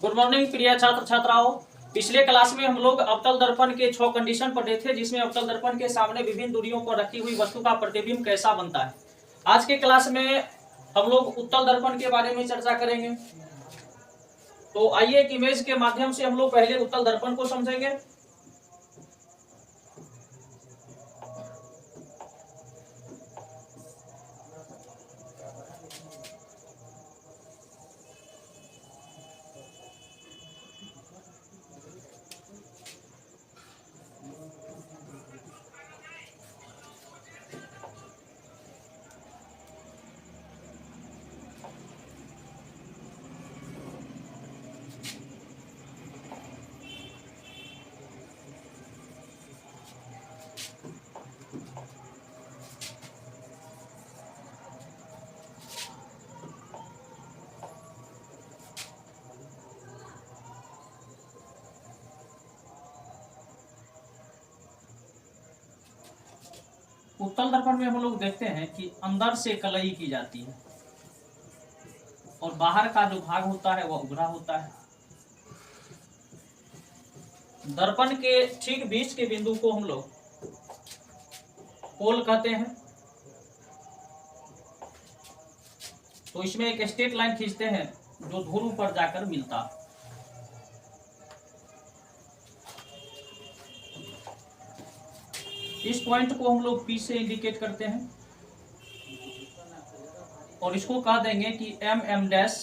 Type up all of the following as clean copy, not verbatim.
Good morning प्रिय छात्र छात्राओं। पिछले क्लास में हम लोग अवतल दर्पण के 6 कंडीशन पढ़े थे, जिसमें अवतल दर्पण के सामने विभिन्न दूरियों पर रखी हुई वस्तु का प्रतिबिंब कैसा बनता है। आज के क्लास में हम लोग उत्तल दर्पण के बारे में चर्चा करेंगे। तो आइए एक इमेज के माध्यम से हम लोग पहले उत्तल दर्पण को समझेंगे। उत्तल दर्पण में हम लोग देखते हैं कि अंदर से कलई की जाती है और बाहर का जो भाग होता है वह उभरा होता है। दर्पण के ठीक बीच के बिंदु को हम लोग पोल कहते हैं। तो इसमें एक स्ट्रेट लाइन खींचते हैं जो ध्रुव पर जाकर मिलता है। इस पॉइंट को हम लोग P से इंडिकेट करते हैं और इसको कह देंगे कि MM डैश।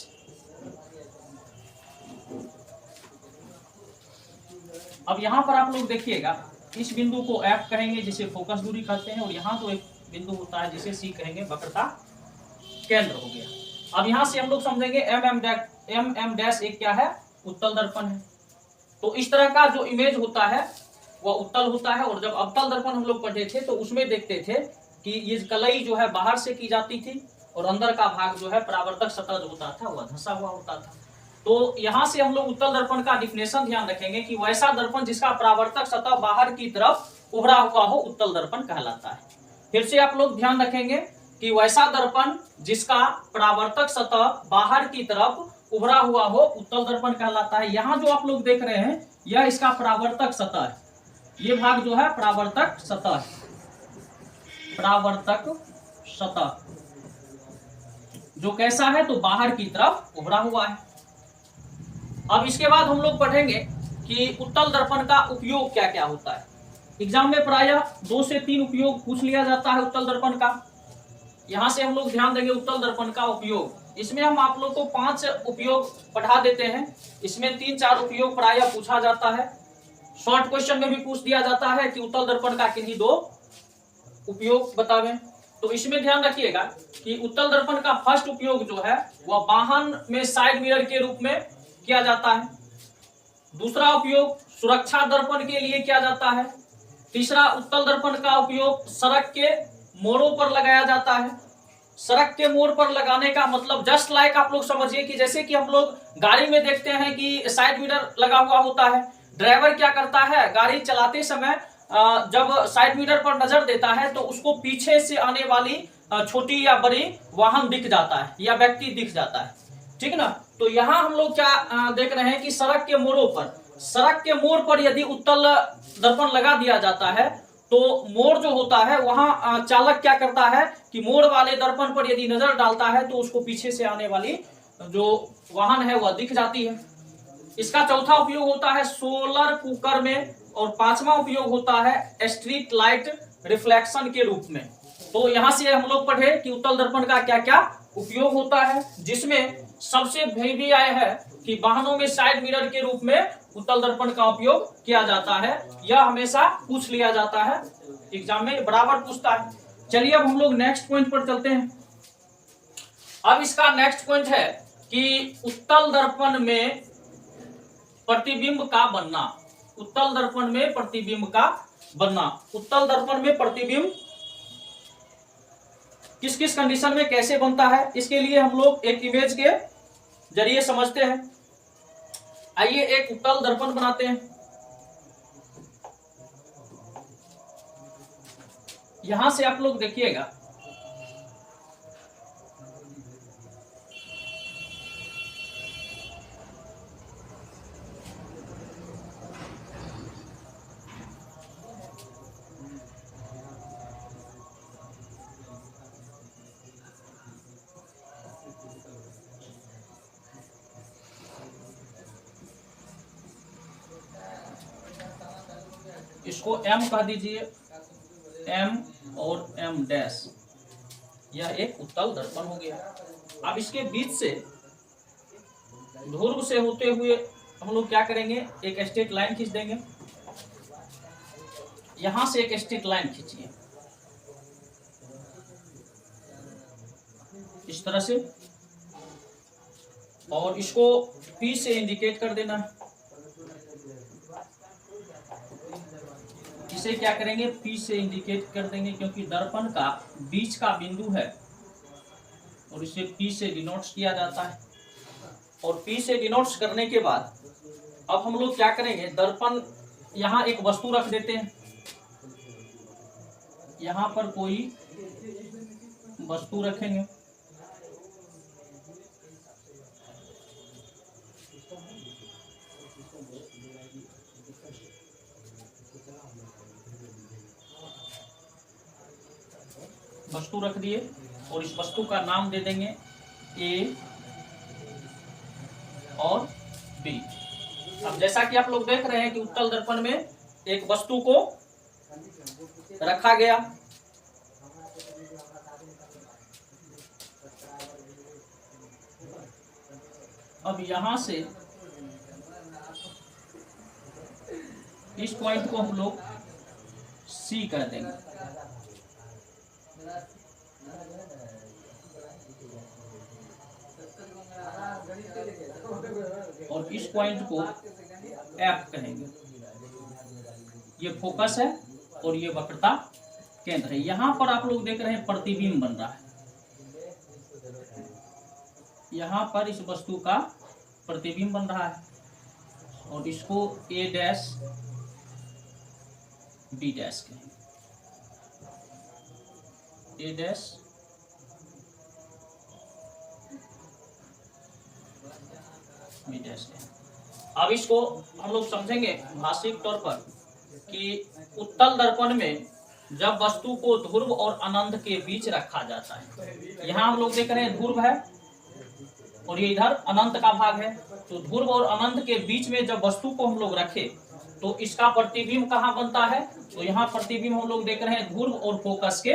अब यहां पर आप लोग देखिएगा, इस बिंदु को F कहेंगे जिसे फोकस दूरी कहते हैं, और यहां तो एक बिंदु होता है जिसे C कहेंगे, वक्रता केंद्र हो गया। अब यहां से हम लोग समझेंगे MM डैश एक क्या है, उत्तल दर्पण है। तो इस तरह का जो इमेज होता है वह उत्तल होता है। और जब अवतल दर्पण हम लोग पढ़े थे तो उसमें देखते थे कि ये कलई जो है बाहर से की जाती थी और अंदर का भाग जो है परावर्तक सतह जो होता था वह धंसा हुआ होता था। तो यहां से हम लोग उत्तल दर्पण का डिफिनेशन ध्यान रखेंगे कि वैसा दर्पण जिसका परावर्तक सतह बाहर की तरफ उभरा हुआ हो उत्तल दर्पण कहलाता है। फिर से आप लोग ध्यान रखेंगे कि वैसा दर्पण जिसका परावर्तक सतह बाहर की तरफ उभरा हुआ हो उत्तल दर्पण कहलाता है। यहाँ जो आप लोग देख रहे हैं यह इसका परावर्तक सतह है। ये भाग जो है परावर्तक सतह है, परावर्तक सतह जो कैसा है तो बाहर की तरफ उभरा हुआ है। अब इसके बाद हम लोग पढ़ेंगे कि उत्तल दर्पण का उपयोग क्या क्या होता है। एग्जाम में प्रायः 2 से 3 उपयोग पूछ लिया जाता है उत्तल दर्पण का। यहां से हम लोग ध्यान देंगे उत्तल दर्पण का उपयोग। इसमें हम आप लोग को 5 उपयोग पढ़ा देते हैं। इसमें 3-4 उपयोग प्रायः पूछा जाता है। शॉर्ट क्वेश्चन में भी पूछ दिया जाता है कि उत्तल दर्पण का किन्हीं 2 उपयोग बतावें। तो इसमें ध्यान रखिएगा कि उत्तल दर्पण का फर्स्ट उपयोग जो है वह वाहन में साइड मिरर के रूप में किया जाता है। दूसरा उपयोग सुरक्षा दर्पण के लिए किया जाता है। तीसरा, उत्तल दर्पण का उपयोग सड़क के मोड़ों पर लगाया जाता है। सड़क के मोड़ पर लगाने का मतलब जस्ट लाइक आप लोग समझिए कि जैसे कि हम लोग गाड़ी में देखते हैं कि साइड मिरर लगा हुआ होता है। ड्राइवर क्या करता है, गाड़ी चलाते समय जब साइड मिरर पर नजर देता है तो उसको पीछे से आने वाली छोटी या बड़ी वाहन दिख जाता है या व्यक्ति दिख जाता है, ठीक ना। तो यहाँ हम लोग क्या देख रहे हैं कि सड़क के मोड़ों पर, सड़क के मोड़ पर यदि उत्तल दर्पण लगा दिया जाता है तो मोड़ जो होता है वहां चालक क्या करता है कि मोड़ वाले दर्पण पर यदि नजर डालता है तो उसको पीछे से आने वाली जो वाहन है वह दिख जाती है। इसका चौथा उपयोग होता है सोलर कुकर में, और 5वां उपयोग होता है स्ट्रीट लाइट रिफ्लेक्शन के रूप में। तो यहां से हम लोग पढ़े कि उत्तल दर्पण का क्या क्या उपयोग होता है, जिसमें सबसे भी आया है कि वाहनों में साइड मिरर के रूप में उत्तल दर्पण का उपयोग किया जाता है। यह हमेशा पूछ लिया जाता है, एग्जाम में बराबर पूछता है। चलिए अब हम लोग नेक्स्ट पॉइंट पर चलते हैं। अब इसका नेक्स्ट पॉइंट है कि उत्तल दर्पण में प्रतिबिंब का बनना। उत्तल दर्पण में प्रतिबिंब का बनना। उत्तल दर्पण में प्रतिबिंब किस किस कंडीशन में कैसे बनता है, इसके लिए हम लोग एक इमेज के जरिए समझते हैं। आइए एक उत्तल दर्पण बनाते हैं। यहां से आप लोग देखिएगा इसको M कह दीजिए, M और M डैश, यह एक उत्तल दर्पण हो गया। अब इसके बीच से ध्रुव से होते हुए हम लोग क्या करेंगे, एक स्ट्रेट लाइन खींच देंगे। यहां से एक स्ट्रेट लाइन खींचिए इस तरह से, और इसको P से इंडिकेट कर देना है। इसे क्या करेंगे, P से इंडिकेट कर देंगे, क्योंकि दर्पण का बीच का बिंदु है और इसे P से डिनोट्स किया जाता है। और P से डिनोट्स करने के बाद अब हम लोग क्या करेंगे, दर्पण यहाँ एक वस्तु रख देते हैं, यहाँ पर कोई वस्तु रखेंगे। वस्तु रख दिए और इस वस्तु का नाम दे देंगे A और B। अब जैसा कि आप लोग देख रहे हैं कि उत्तल दर्पण में एक वस्तु को रखा गया, अब यहां से इस पॉइंट को हम लोग C कर देंगे और इस पॉइंट को F कहेंगे। ये फोकस है और ये वक्रता केंद्र है। यहां पर आप लोग देख रहे हैं प्रतिबिंब बन रहा है, यहां पर इस वस्तु का प्रतिबिंब बन रहा है और इसको A डैश B डैश कहेंगे, A डैश B डैश कहेंगे। अब इसको हम लोग समझेंगे भाषिक तौर पर कि उत्तल दर्पण में जब वस्तु को ध्रुव और अनंत के बीच रखा जाता है, यहाँ हम लोग देख रहे हैं ध्रुव है और ये इधर अनंत का भाग है, तो ध्रुव और अनंत के बीच में जब वस्तु को हम लोग रखे तो इसका प्रतिबिंब कहाँ बनता है, तो यहाँ प्रतिबिंब हम लोग देख रहे हैं ध्रुव और फोकस के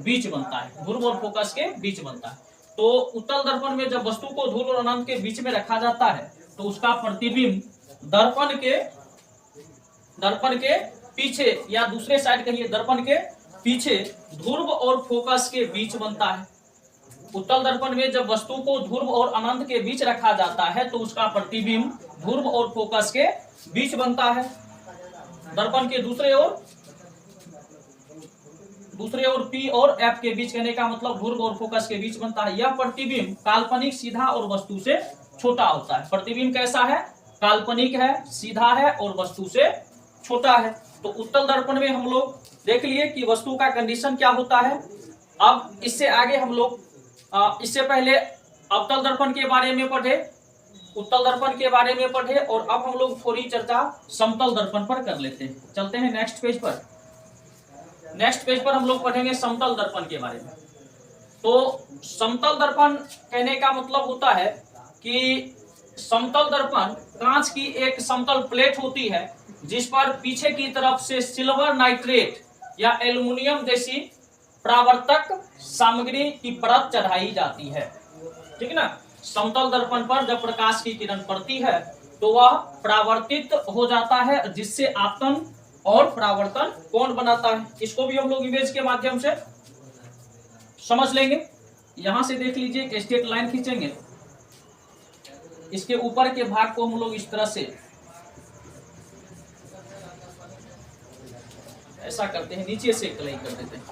बीच बनता है, ध्रुव और फोकस के बीच बनता है। तो उत्तल दर्पण में जब वस्तु को ध्रुव और अनंत के बीच में रखा जाता है तो उसका प्रतिबिंब दर्पण के पीछे या दूसरे साइड कहिए दर्पण के पीछे ध्रुव और फोकस के बीच बनता है। उत्तल दर्पण में जब वस्तु को ध्रुव और अनंत के बीच रखा जाता है तो उसका प्रतिबिंब ध्रुव और फोकस के बीच बनता है। दर्पण के दूसरे ओर P और F के बीच कहने का मतलब ध्रुव और फोकस के बीच बनता है। यह प्रतिबिंब काल्पनिक, सीधा और वस्तु से छोटा होता है। प्रतिबिंब कैसा है, काल्पनिक है, सीधा है और वस्तु से छोटा है। तो उत्तल दर्पण में हम लोग देख लिए कि वस्तु का कंडीशन क्या होता है। अब इससे आगे हम लोग इससे पहले अवतल दर्पण के बारे में पढ़े, उत्तल दर्पण के बारे में पढ़े और अब हम लोग थोड़ी चर्चा समतल दर्पण पर कर लेते हैं। चलते हैं नेक्स्ट पेज पर। नेक्स्ट पेज पर हम लोग पढ़ेंगे समतल दर्पण के बारे में। तो समतल दर्पण कहने का मतलब होता है कि समतल दर्पण कांच की एक समतल प्लेट होती है जिस पर पीछे की तरफ से सिल्वर नाइट्रेट या एल्युमिनियम जैसी परावर्तक सामग्री की परत चढ़ाई जाती है। ठीक है ना। समतल दर्पण पर जब प्रकाश की किरण पड़ती है तो वह परावर्तित हो जाता है, जिससे आपतन और परावर्तन कोण बनाता है। इसको भी हम लोग इमेज के माध्यम से समझ लेंगे। यहां से देख लीजिए, एक स्ट्रेट लाइन खींचेंगे, इसके ऊपर के भाग को हम लोग इस तरह से ऐसा करते हैं, नीचे से कलाई कर देते हैं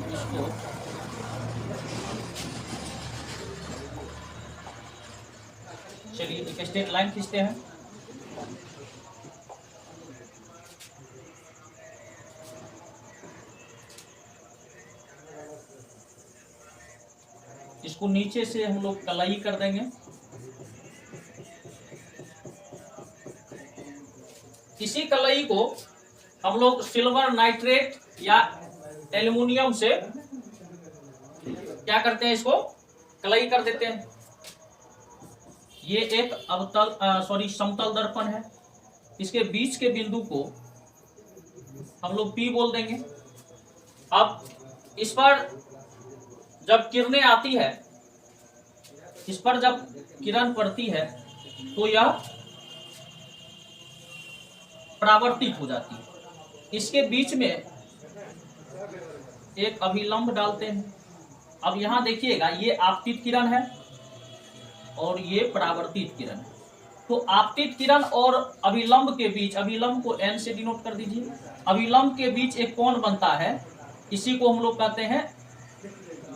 इसको। चलिए एक स्ट्रेट लाइन खींचते हैं। इसको नीचे से हम लोग कलाई कर देंगे। इसी कलाई को हम लोग सिल्वर नाइट्रेट या एल्युमिनियम से क्या करते हैं, इसको कलाई कर देते हैं। ये एक समतल दर्पण है इसके बीच के बिंदु को हम लोग P बोल देंगे। अब इस पर जब किरणें आती है, इस पर जब किरण पड़ती है तो यह परावर्तित हो जाती है। इसके बीच में एक अभिलंब डालते हैं। अब यहां देखिएगा, ये आपतित किरण है और ये परावर्तित किरण है। तो आपतित किरण और अभिलंब के बीच, अभिलंब को N से डिनोट कर दीजिए, अभिलंब के बीच एक कोण बनता है, इसी को हम लोग कहते हैं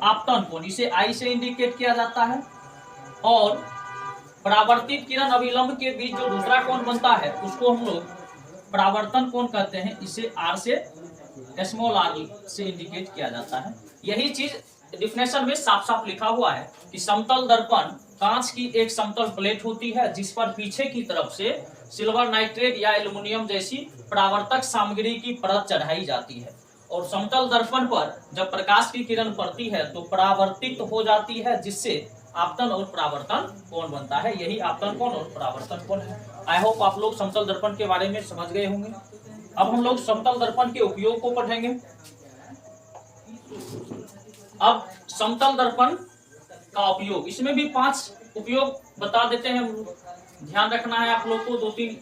आपतन कोण। इसे I से इंडिकेट किया जाता है। और परावर्तित किरण अभिलंब के बीच जो दूसरा कोण बनता है उसको हम लोग परावर्तन कोण कहते हैं। इसे R से, स्मॉल r से इंडिकेट किया जाता है। यही चीज डिफिनेशन में साफ साफ लिखा हुआ है कि समतल दर्पण कांच की एक समतल प्लेट होती है जिस पर पीछे की तरफ से सिल्वर नाइट्रेट या एल्युमिनियम जैसी परावर्तक सामग्री की परत चढ़ाई जाती है, और समतल दर्पण पर जब प्रकाश की किरण पड़ती है तो परावर्तित हो जाती है, जिससे आपतन और परावर्तन कोण बनता है। यही आपतन कोण और परावर्तन कोण है। आई होप आप लोग समतल दर्पण के बारे में समझ गए होंगे। अब हम लोग समतल दर्पण के उपयोग को पढ़ेंगे। अब समतल दर्पण का उपयोग, इसमें भी 5 उपयोग बता देते हैं। ध्यान रखना है आप लोग को, 2-3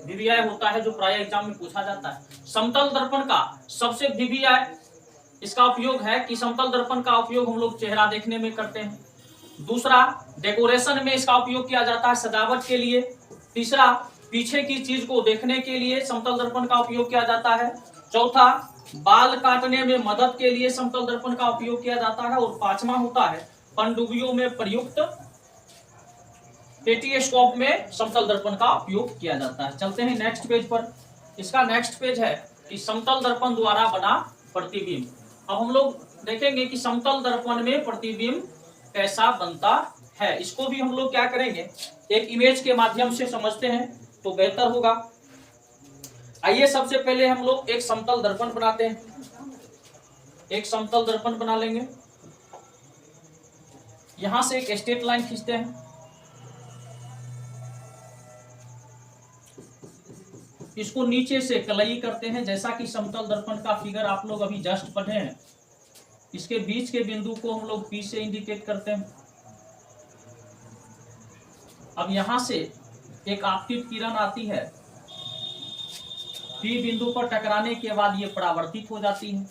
वीवीआई होता है जो प्राय एग्जाम में पूछा जाता है। समतल दर्पण का सबसे वीवीआई इसका उपयोग है कि समतल दर्पण का उपयोग हम लोग चेहरा देखने में करते हैं। दूसरा, डेकोरेशन में इसका उपयोग किया जाता है, सजावट के लिए। तीसरा, पीछे की चीज को देखने के लिए समतल दर्पण का उपयोग किया जाता है। चौथा, बाल काटने में मदद के लिए समतल दर्पण का उपयोग किया जाता है। और 5वां होता है पनडुब्बियों में प्रयुक्त पेटीस्कोप में समतल दर्पण का उपयोग किया जाता है। चलते हैं नेक्स्ट पेज पर। इसका नेक्स्ट पेज है कि समतल दर्पण द्वारा बना प्रतिबिंब। अब हम लोग देखेंगे कि समतल दर्पण में प्रतिबिंब कैसा बनता है। इसको भी हम लोग क्या करेंगे, एक इमेज के माध्यम से समझते हैं तो बेहतर होगा। आइए सबसे पहले हम लोग एक समतल दर्पण बनाते हैं। एक समतल दर्पण बना लेंगे। यहां से एक स्ट्रेट लाइन खींचते हैं। इसको नीचे से कलई करते हैं, जैसा कि समतल दर्पण का फिगर आप लोग अभी जस्ट पढ़े हैं। इसके बीच के बिंदु को हम लोग P से इंडिकेट करते हैं। अब यहां से एक आपतित किरण आती है, P बिंदु पर टकराने के बाद ये परावर्तित हो जाती है।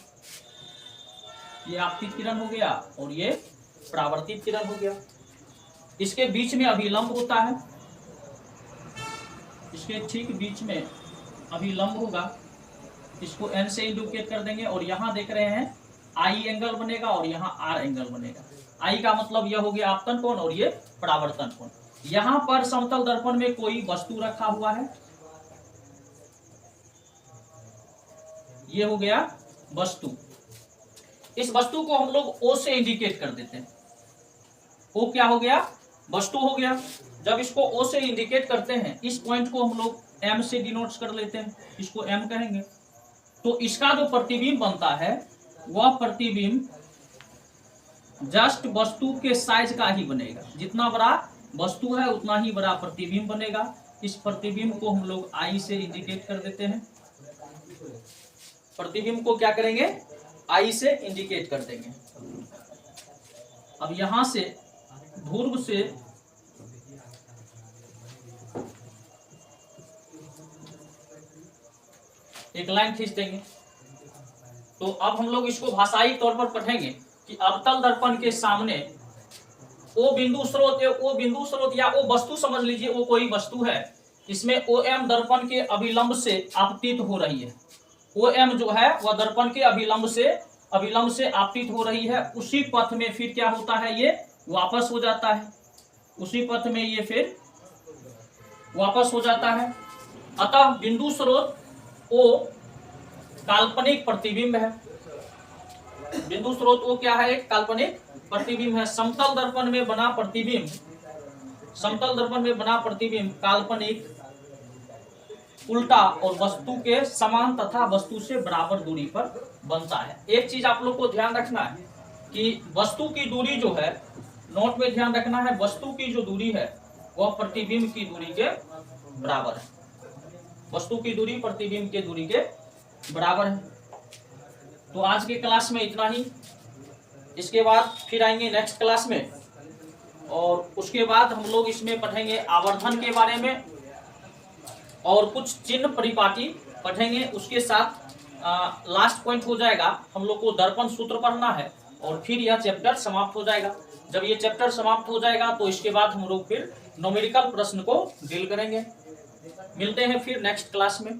ये आपतित किरण हो गया और ये परावर्तित किरण हो गया। इसके बीच में अभिलंब होता है, इसके ठीक बीच में अभिलंब होगा, इसको N से इंडिकेट कर देंगे। और यहाँ देख रहे हैं I एंगल बनेगा और यहाँ R एंगल बनेगा। I का मतलब यह हो गया आपतन कोण और ये परावर्तन कोण। यहाँ पर समतल दर्पण में कोई वस्तु रखा हुआ है, ये हो गया वस्तु। इस वस्तु को हम लोग O से इंडिकेट कर देते हैं। O क्या हो गया, वस्तु हो गया। जब इसको O से इंडिकेट करते हैं, इस पॉइंट को हम लोग M से डिनोट कर लेते हैं, इसको M कहेंगे। तो इसका जो प्रतिबिंब बनता है वह प्रतिबिंब जस्ट वस्तु के साइज का ही बनेगा। जितना बड़ा वस्तु है उतना ही बड़ा प्रतिबिंब बनेगा। इस प्रतिबिंब को हम लोग I से इंडिकेट कर देते हैं। प्रतिबिंब को क्या करेंगे, I से इंडिकेट कर देंगे। अब यहां से ध्रुव से एक लाइन खींच देंगे। तो अब हम लोग इसको भाषाई तौर पर पढ़ेंगे कि अवतल दर्पण के सामने ओ बिंदु स्रोत, ओ बिंदु स्रोत या ओ वस्तु समझ लीजिए, वो कोई वस्तु है, इसमें OM दर्पण के अभिलंब से आपतित हो रही है। OM जो है वह दर्पण के अभिलंब से आपतित हो रही है। उसी पथ में फिर क्या होता है, ये वापस हो जाता है। उसी पथ में ये फिर वापस हो जाता है। अतः बिंदु स्रोत O काल्पनिक प्रतिबिंब है। बिंदु स्रोत O क्या है, एक काल्पनिक प्रतिबिंब है। समतल दर्पण में बना प्रतिबिंब, समतल दर्पण में बना प्रतिबिंब काल्पनिक, उल्टा और वस्तु के समान तथा वस्तु से बराबर दूरी पर बनता है। एक चीज आप लोग को ध्यान रखना है कि वस्तु की दूरी जो है, नोट में ध्यान रखना है, वस्तु की जो दूरी है वह प्रतिबिंब की दूरी के बराबर है। वस्तु की दूरी प्रतिबिंब के दूरी के बराबर है। तो आज के क्लास में इतना ही। इसके बाद फिर आएंगे नेक्स्ट क्लास में, और उसके बाद हम लोग इसमें पढ़ेंगे आवर्धन के बारे में और कुछ चिन्ह परिपाटी पढ़ेंगे। उसके साथ लास्ट पॉइंट हो जाएगा, हम लोग को दर्पण सूत्र पढ़ना है और फिर यह चैप्टर समाप्त हो जाएगा। जब ये चैप्टर समाप्त हो जाएगा तो इसके बाद हम लोग फिर न्यूमेरिकल प्रश्न को डील करेंगे। मिलते हैं फिर नेक्स्ट क्लास में।